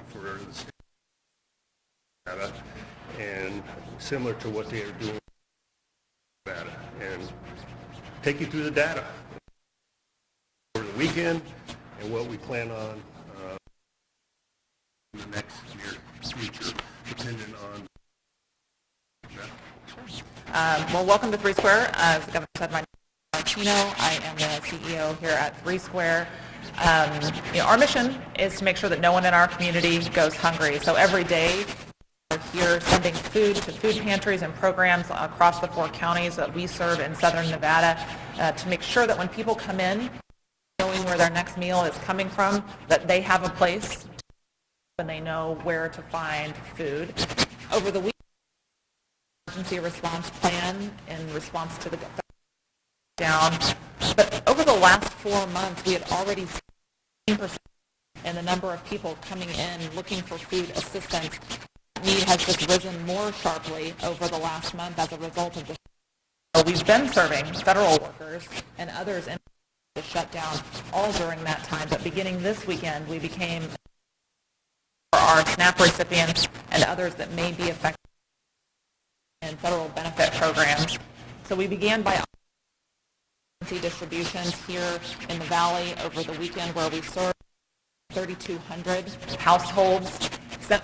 for the state of Nevada, and similar to what they are doing in Nevada, and take you through the data over the weekend and what we plan on in the next year future, depending on that. Well, welcome to Three Square. As the governor said, my name is Martino. I am the CEO here at Three Square. Our mission is to make sure that no one in our community goes hungry. So every day, we're here sending food to food pantries and programs across the 4 counties that we serve in southern Nevada to make sure that when people come in, knowing where their next meal is coming from, that they have a place and they know where to find food. Over the week, emergency response plan in response to the down. But over the last 4 months, we had already seen 10% in the number of people coming in looking for food assistance. Need has just risen more sharply over the last month as a result of this. We've been serving federal workers and others in the shutdown all during that time, but beginning this weekend, we became for our SNAP recipients and others that may be affected in federal benefit programs. So we began by distributions here in the Valley over the weekend, where we served 3,200 households, sent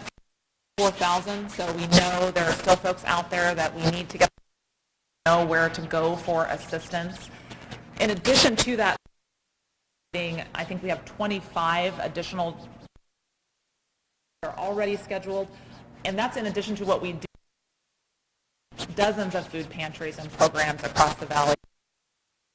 4,000. So we know there are still folks out there that we need to know where to go for assistance. In addition to that, I think we have 25 additional are already scheduled, and that's in addition to what we do. Dozens of food pantries and programs across the Valley.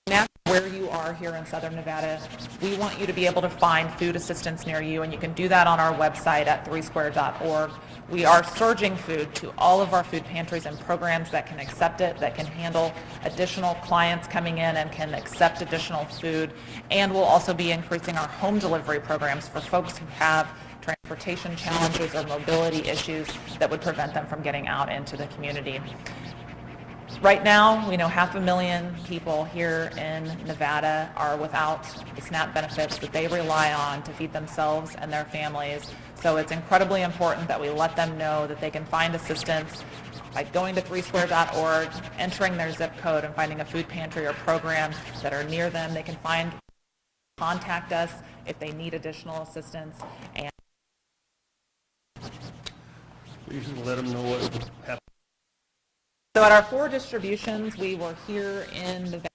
Now, where you are here in southern Nevada, we want you to be able to find food assistance near you, and you can do that on our website at threesquare.org. We are surging food to all of our food pantries and programs that can accept it, that can handle additional clients coming in and can accept additional food. And we'll also be increasing our home delivery programs for folks who have transportation challenges or mobility issues that would prevent them from getting out into the community. Right now, we know 500,000 people here in Nevada are without the SNAP benefits that they rely on to feed themselves and their families. So it's incredibly important that we let them know that they can find assistance by going to threesquare.org, entering their zip code, and finding a food pantry or program that are near them. They can contact us if they need additional assistance. And you can let them know what happened. So at our 4 distributions, we were here in Nevada,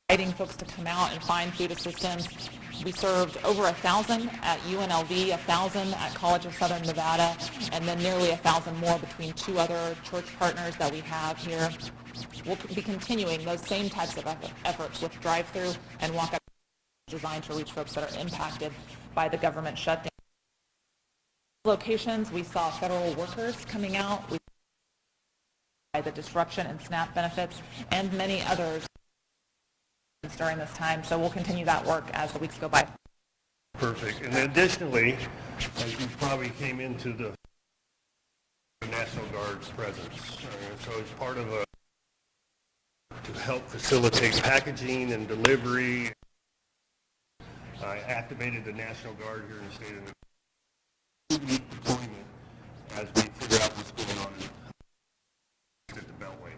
inviting folks to come out and find food assistance. We served over 1,000 at UNLV, 1,000 at College of Southern Nevada, and then nearly 1,000 more between 2 other church partners that we have here. We'll be continuing those same types of efforts with drive-through and walk-up designed to reach folks that are impacted by the government shutdown. Locations, we saw federal workers coming out. We saw the disruption in SNAP benefits and many others during this time. So we'll continue that work as the weeks go by. Perfect. And additionally, as you probably came into the National Guard's presence, so as part of to help facilitate packaging and delivery, I activated the National Guard here in the state of Nevada. 2-week deployment as we figure out what's going on at the Beltway.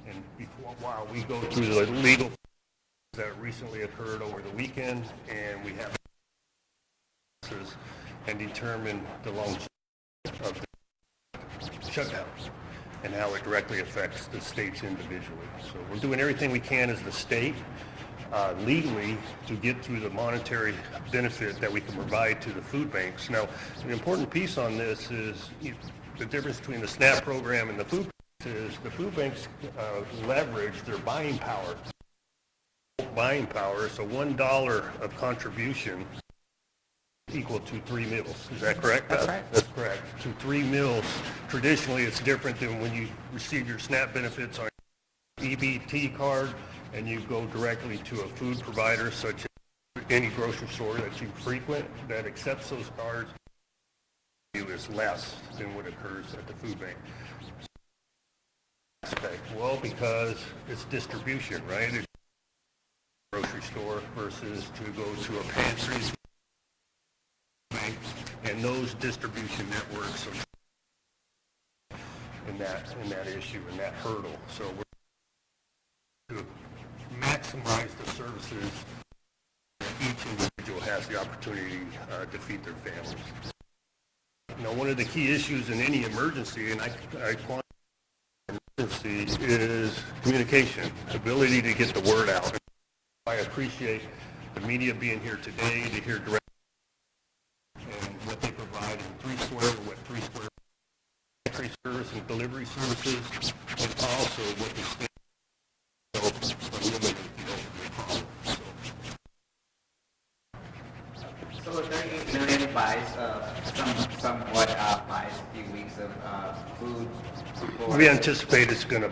And while we go through the legal that recently occurred over the weekend, and we have and determine the longevity of the shutdown and how it directly affects the states individually. So we're doing everything we can as the state legally to get through the monetary benefit that we can provide to the food banks. Now, the important piece on this is the difference between the SNAP program and the food banks is the food banks leverage their buying power. So $1 of contribution equal to 3 meals. Is that correct? That's right. That's correct. To 3 meals. Traditionally, it's different than when you receive your SNAP benefits on your EBT card and you go directly to a food provider such as any grocery store that you frequent that accepts those cards. Is less than what occurs at the food bank. Well, because it's distribution, right? It's a grocery store versus to go to a pantry. and those distribution networks are in that issue and that hurdle. So we're to maximize the services that each individual has the opportunity to feed their families. Now, one of the key issues in any emergency, and I quantify emergency, is communication, ability to get the word out. I appreciate the media being here today to hear directly and what they provide in 3 Square, what 3 Square service and delivery services, and also what the state helps eliminate the ultimate problem. So the 38 million buys, somewhat buys a few weeks of food. We anticipate it's going to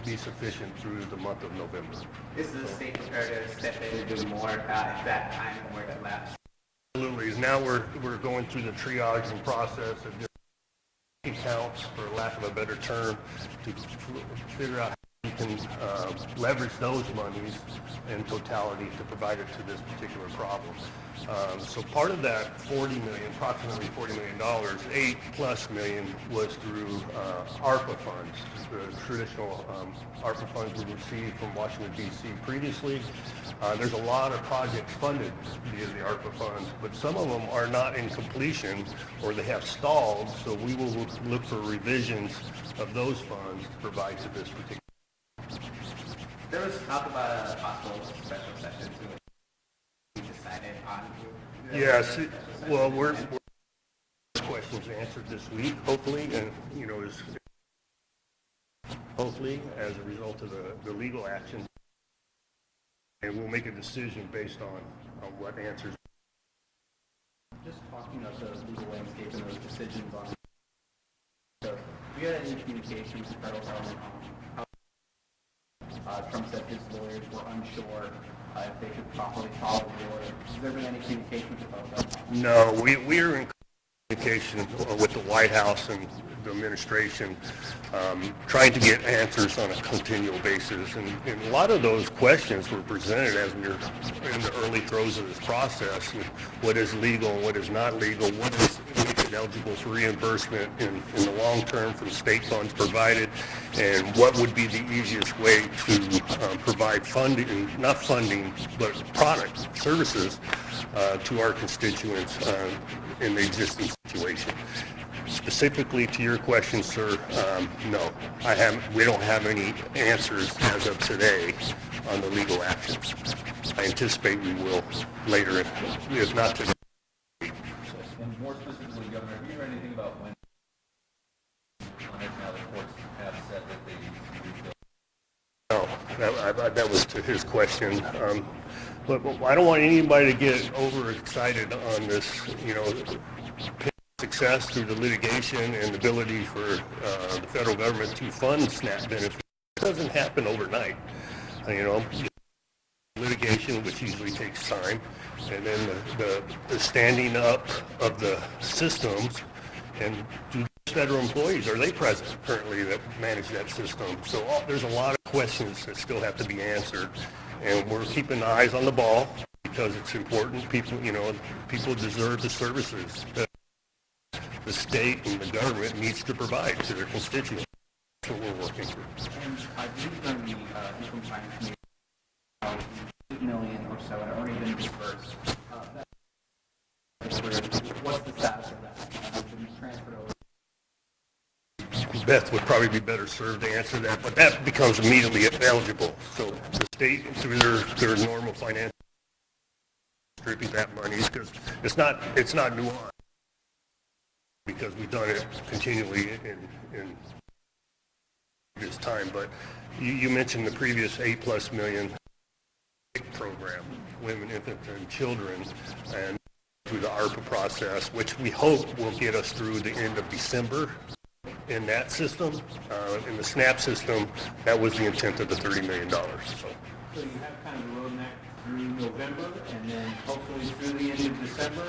be sufficient through the month of November. Is the state prepared to step in and do more if that time were to lapse? Absolutely. Now we're going through the triaging process of different accounts, for lack of a better term, to figure out how we can leverage those monies in totality to provide it to this particular problem. So part of that approximately $40 million, $8+ million was through ARPA funds, the traditional ARPA funds we received from Washington, D.C. previously. There's a lot of projects funded via the ARPA funds, but some of them are not in completion or they have stalled, so we will look for revisions of those funds to provide to this particular. There was talk about a possible special session to be decided on. Yes, well, we're questions answered this week, hopefully, and hopefully as a result of the legal action, and we'll make a decision based on what answers. Just talking of the legal landscape and those decisions on. So, have you had any communication with the federal government on how Trump said his lawyers were unsure if they could properly follow the order? Has there been any communication with the federal government? No, we are in communication with the White House and the administration, trying to get answers on a continual basis. And a lot of those questions were presented as we were in the early throes of this process. What is legal and what is not legal? What is eligible for reimbursement in the long term from state funds provided? And what would be the easiest way to provide funding, not funding, but product, services to our constituents in the existing situation? Specifically to your question, sir, no, we don't have any answers as of today on the legal actions. I anticipate we will later, if not today. And more specifically, Governor, have you heard anything about when on it now the courts have said that they need to rebuild? No, that was to his question. But I don't want anybody to get overexcited on this, success through the litigation and the ability for the federal government to fund SNAP benefits. It doesn't happen overnight. Litigation, which usually takes time, and then the standing up of the systems, and do federal employees, are they present currently that manage that system? So there's a lot of questions that still have to be answered, and we're keeping eyes on the ball because it's important. People deserve the services that the state and the government needs to provide to their constituents. That's what we're working through. And I believe during the income finance committee, $8 million or so had already been dispersed. What's the status of that? Has it been transferred over? Beth would probably be better served to answer that, but that becomes immediately eligible. So the state, through their normal financial, distribute that money because it's not nuanced, because we've done it continually in this time. But you mentioned the previous $8+ million program, women, infants, and children, and through the ARPA process, which we hope will get us through the end of December. In that system, in the SNAP system, that was the intent of the $30 million. So you have kind of a roadmap through November and then hopefully through the end of December.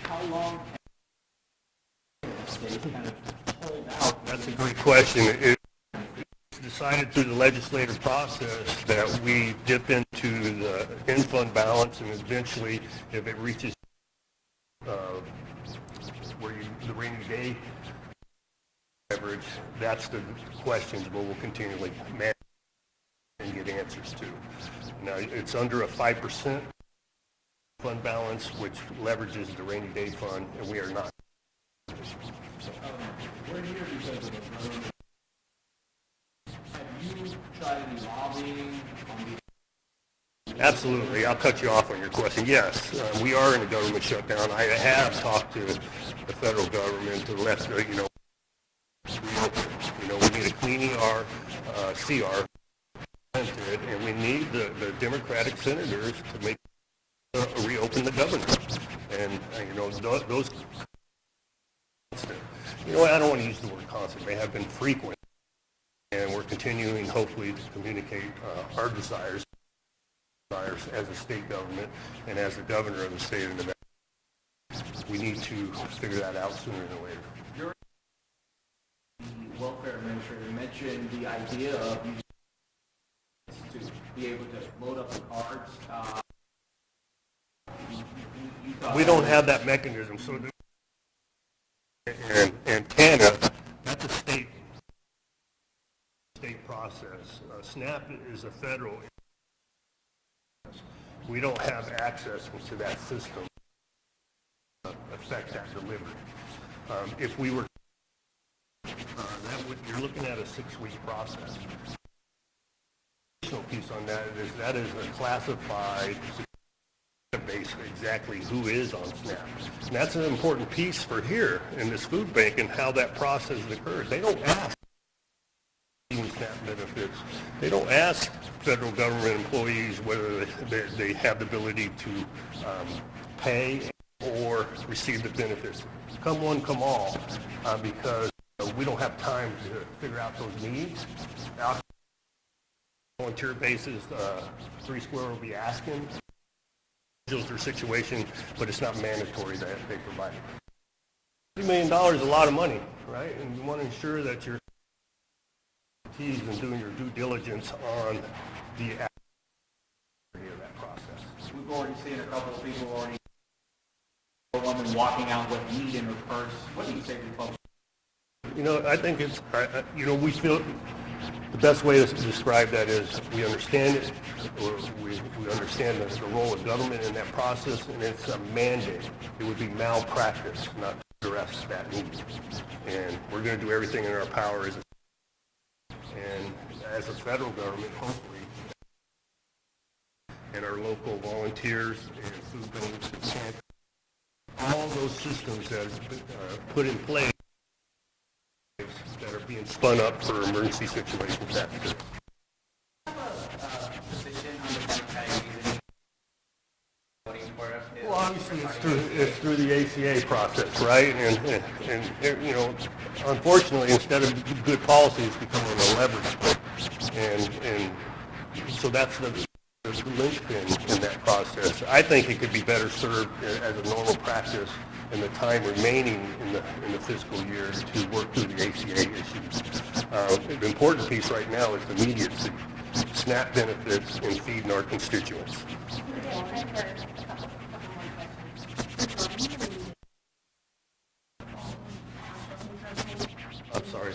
How long can the state kind of hold out? That's a great question. It's decided through the legislative process that we dip into the in-fund balance, and eventually, if it reaches the rainy day average, that's the questions we'll continually manage and get answers to. Now, it's under a 5% fund balance, which leverages the rainy day fund, and we are not. We're here because of the government. Have you tried any lobbying on the... Absolutely. I'll cut you off on your question. Yes, we are in a government shutdown. I have talked to the federal government to let reopen. We need a clean ER, CR, and we need the Democratic senators to make reopen the government. And those. I don't want to use the word constant. They have been frequent, and we're continuing, hopefully, to communicate our desires as a state government and as the governor of the state of Nevada. We need to figure that out sooner than later. The welfare administrator mentioned the idea of using to be able to load up the cards. We don't have that mechanism, so and TANF, that's a state process. SNAP is a federal. We don't have access to that system to affect that delivery. If we were, you're looking at a 6-week process. The additional piece on that is a classified base exactly who is on SNAP. And that's an important piece for here in this food bank and how that process occurs. They don't ask SNAP benefits. They don't ask federal government employees whether they have the ability to pay or receive the benefits. Come one, come all, because we don't have time to figure out those needs. On a volunteer basis, Three Square will be asking their situation, but it's not mandatory that they provide it. $3 million is a lot of money, right? And you want to ensure that you're and doing your due diligence on the accuracy of that process. We've already seen a couple of people already. A woman walking out with meat in her purse. What do you say to folks? I think it's, we feel the best way to describe that is we understand it. We understand the role of government in that process, and it's a mandate. It would be malpractice not to address that need. And we're going to do everything in our power as a federal government, hopefully, and our local volunteers and food banks, all those systems that are put in place that are being spun up for emergency situations. That's good. Well, obviously, it's through the ACA process, right? And unfortunately, instead of good policy, it's becoming a leverage. And so that's the linchpin in that process. I think it could be better served as a normal practice in the time remaining in the fiscal year to work through the ACA issues. The important piece right now is the immediacy, SNAP benefits, and feeding our constituents. I'm sorry.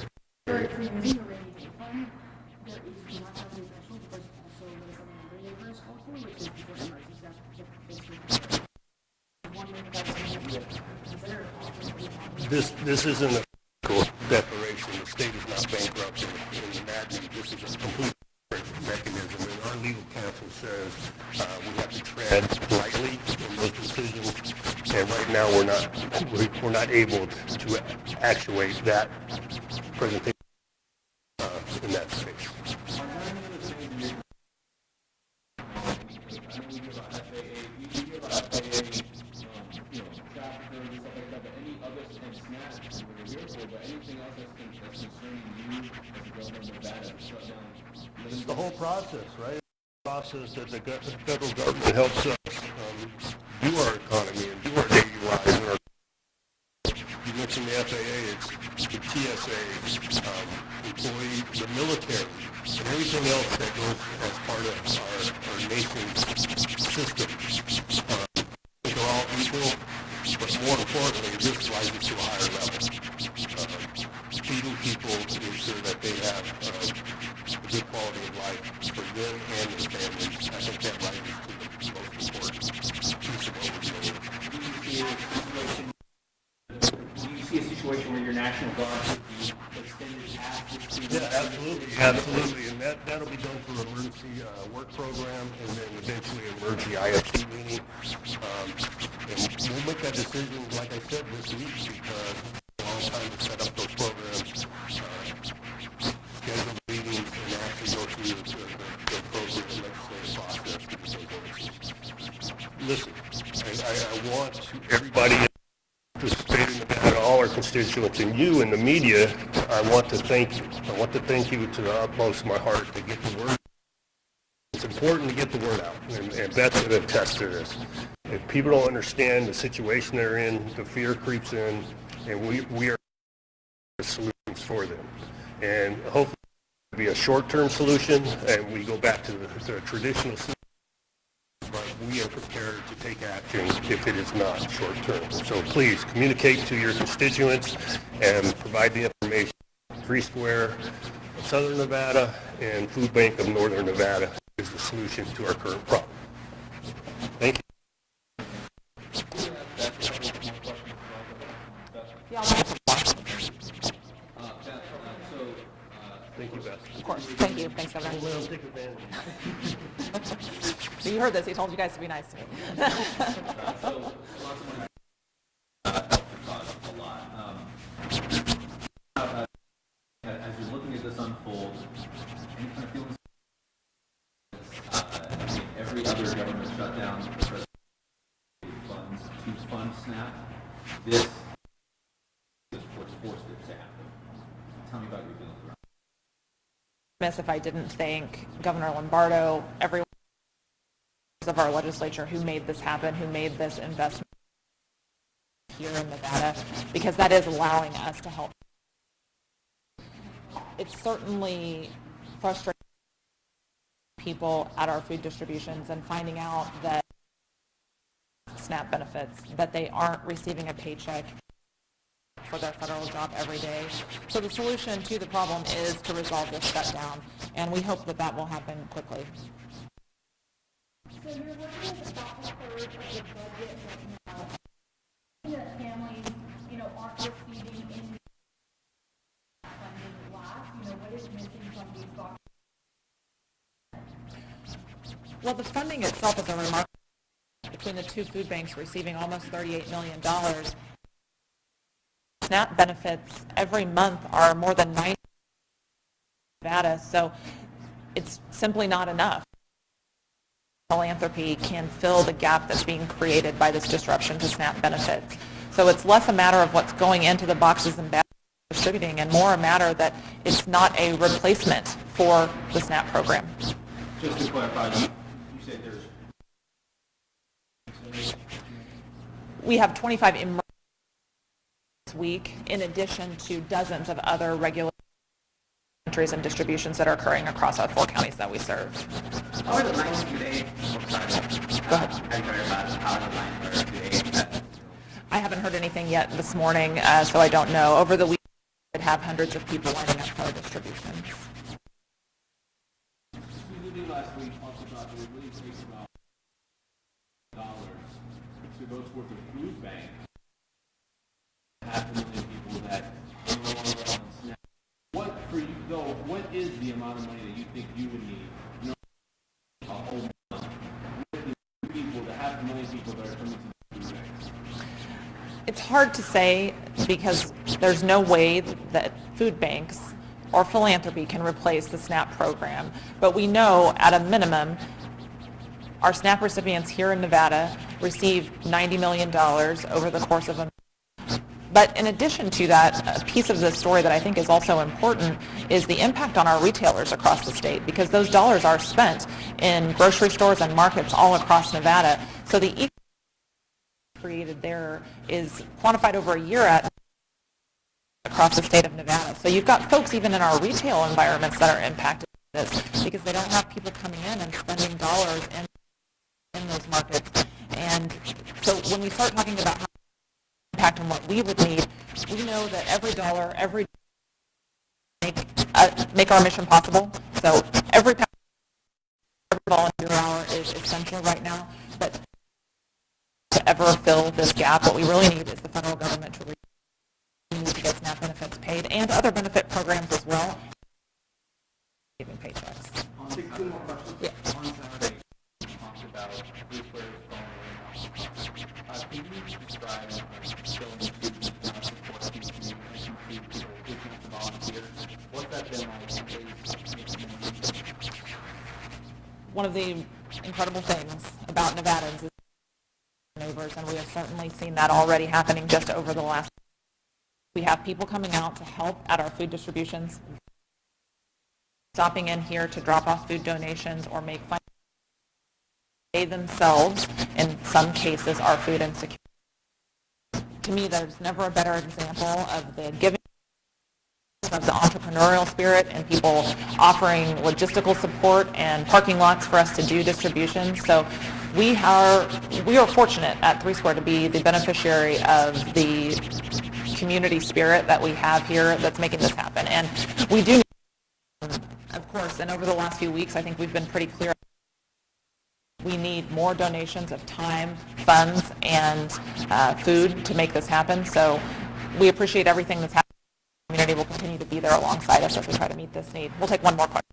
This isn't a declaration. The state is not bankrupt in that. This is a complete mechanism, and our legal counsel says we have to tread lightly in those decisions. And right now, we're not able to actuate that presentation in that space. It's the whole process, right? The process that the federal government helps us do our economy and do our daily lives. And you mentioned the FAA, it's the TSA, employee, the military, and everything else that goes as part of our nation's system. They're all equal. but more importantly, this rises to a higher level. Feeding people to ensure that they have a good quality of life for them and their families. I think that rises to the most important piece of what we're doing. Do you see a situation where your National Guard could be extended past this season? Yeah, absolutely, and that'll be done through an emergency work program, and then eventually an emergency IFC meeting. And we'll make that decision, like I said, this week, because it's a long time to set up those programs, schedule meetings, and actually go through the appropriate legislative process to do those. Listen, I want everybody the state of Nevada, all our constituents, and you and the media, I want to thank you. I want to thank you to the utmost of my heart to get the word. It's important to get the word out, and Beth's going to attest to this. If people don't understand the situation they're in, the fear creeps in, and we are the solutions for them. And hopefully it'll be a short-term solution, and we go back to the traditional solution. But we are prepared to take action if it is not short-term. So please communicate to your constituents and provide the information. Three Square of Southern Nevada and Food Bank of Northern Nevada is the solution to our current problem. Thank you. Thank you, Beth. Of course. Thank you. Thanks, Governor. Well, take advantage of it. So you heard this. He told you guys to be nice to me. So lots of money help the cause a lot. As you're looking at this unfold, any kind of feelings? Every other government shutdown, the president funds to fund SNAP. This is what's forced it to happen. Tell me about your feelings around it. If I didn't thank Governor Lombardo, everyone of our legislature who made this happen, who made this investment here in Nevada, because that is allowing us to help. It's certainly frustrating people at our food distributions and finding out that SNAP benefits, that they aren't receiving a paycheck for their federal job every day. So the solution to the problem is to resolve this shutdown, and we hope that that will happen quickly. So you're looking at about a third of the budget right now. That families, aren't receiving any funding last. What is missing from these boxes? Well, the funding itself is a remarkable between the two food banks receiving almost $38 million. SNAP benefits every month are more than 90 in Nevada, so it's simply not enough. Philanthropy can fill the gap that's being created by this disruption to SNAP benefits. So it's less a matter of what's going into the boxes and bags distributing, and more a matter that it's not a replacement for the SNAP program. Just to clarify, you said there's... We have 25 emergencies this week, in addition to dozens of other regular entries and distributions that are occurring across our 4 counties that we serve. How are the lines today? Go ahead. Have you heard about how the lines are today? I haven't heard anything yet this morning, so I don't know. Over the week, we would have hundreds of people lining up for our distributions. We last week talked about that it really takes about dollars to go towards a food bank. 500,000 people that are no longer on SNAP. What for you though? What is the amount of money that you think you would need? A whole month with the people, the 500,000 people that are coming to the food banks. It's hard to say because there's no way that food banks or philanthropy can replace the SNAP program. But we know at a minimum, our SNAP recipients here in Nevada receive $90 million over the course of a month. But in addition to that, a piece of the story that I think is also important is the impact on our retailers across the state, because those dollars are spent in grocery stores and markets all across Nevada. So the ecosystem created there is quantified over a year at across the state of Nevada. So you've got folks even in our retail environments that are impacted by this because they don't have people coming in and spending dollars in those markets. And so when we start talking about how impact on what we would need. We know that every dollar, every make our mission possible. So every volunteer hour is essential right now, but to ever fill this gap, what we really need is the federal government to get SNAP benefits paid and other benefit programs as well. Giving paychecks. Two more questions. Yeah. On Saturday, you talked about three players falling away. Can you describe showing students support teams and people to volunteer? What's that been like? One of the incredible things about Nevadans is neighbors, and we have certainly seen that already happening just over the last. We have people coming out to help at our food distributions, stopping in here to drop off food donations or make fun. They themselves, in some cases, are food insecure. To me, there's never a better example of the giving of the entrepreneurial spirit and people offering logistical support and parking lots for us to do distribution. So we are fortunate at 3 Square to be the beneficiary of the community spirit that we have here that's making this happen. And we do, of course, and over the last few weeks, I think we've been pretty clear. We need more donations of time, funds, and food to make this happen. So we appreciate everything that's happening. The community will continue to be there alongside us as we try to meet this need. We'll take one more question.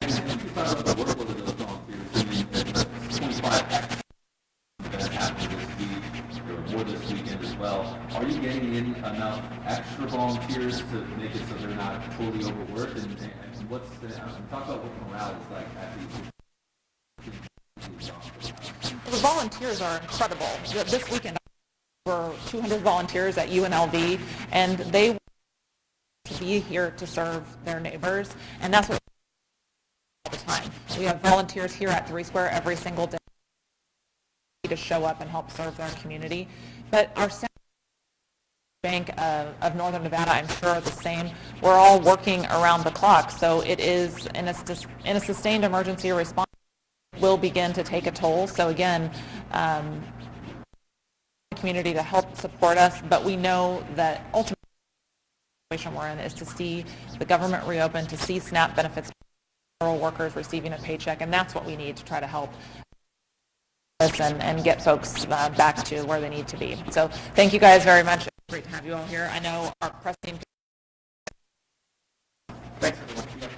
And you talk about the workload of those volunteers, I mean, 25 that happened this week, or more this weekend as well. Are you getting in enough extra volunteers to make it so they're not totally overworked? And what's the, talk about what morale is like at these. The volunteers are incredible. This weekend, there were 200 volunteers at UNLV, and they want to be here to serve their neighbors, and that's what all the time. We have volunteers here at 3 Square every single day to show up and help serve their community. But our Bank of Northern Nevada, I'm sure, are the same. We're all working around the clock, so it is in a sustained emergency response will begin to take a toll. So again, the community to help support us, but we know that ultimately the situation we're in is to see the government reopen, to see SNAP benefits, federal workers receiving a paycheck, and that's what we need to try to help us and get folks back to where they need to be. So thank you guys very much. Great to have you all here. I know our press team. Thanks, everyone.